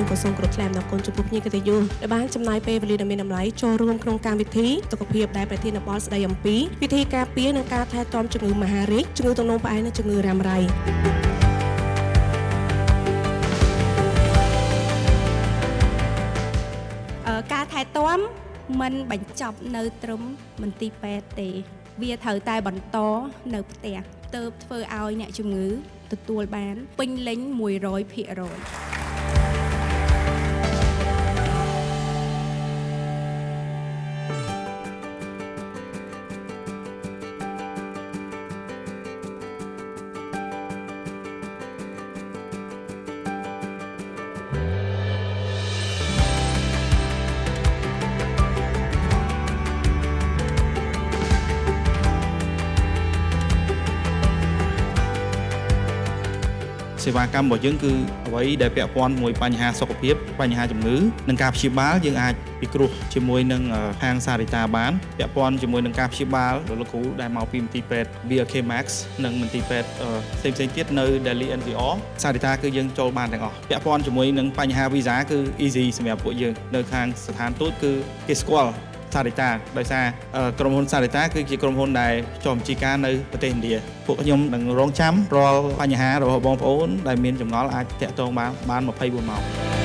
ខ្ញុំក៏សូមគោរពថ្លែងអំណរគុណចំពោះភ្ញៀវកិត្តិយសដែលបានចំណាយពេលវេលាដ៏មានតម្លៃចូលរួមក្នុងកម្មវិធីសុខភាពដែលប្រធានបទស្ដីអំពីវិធីការពារនិងការថែទាំជំងឺមហារីកជំងឺទំនោរផ្អែមនិងជំងឺរ៉ាំរ៉ៃការថែទាំមិនបញ្ចប់នៅត្រឹមមន្ទីរពេទ្យទេវាត្រូវតែបន្តនៅផ្ទះទើបធ្វើឲ្យអ្នកជំងឺទទួលបានពេញលេញ 100%សេវាកម្មរបស់យើងគឺអ្វីដែលពាក់ព័ន្ធជាមួយបញ្ហាសុខភាពបញ្ហាជំងឺនិងការព្យាបាលយើងអាចពិគ្រោះជាមួយនឹងហាងសារិតាបានពាក់ព័ន្ធជាមួយនឹងការព្យាបាលលោកគ្រូដែលមកពីមន្ទីរពេទ្យ BRK Max និងមន្ទីរពេទ្យផ្សេងទៀតនៅ Delhi NCR សារិតាគឺយើងចូលបានទាំងអស់ពាក់ព័ន្ធជាមួយនឹងបញ្ហាវីសាគឺ easy សម្រាប់ពួកយើងនៅខាងស្ថានទូតគឺគេស្គាល់សារិតាដោយសារក្រុមហ៊ុនសារិតាគឺជាក្រុមហ៊ុនដែលចុះបញ្ជីការនៅប្រទេសឥណ្ឌាពួកខ្ញុំនឹងរងចាំរាល់បញ្ហារបស់បងប្អូនដែលមានចម្ងល់អាចតាក់ទងបាន24ម៉ោង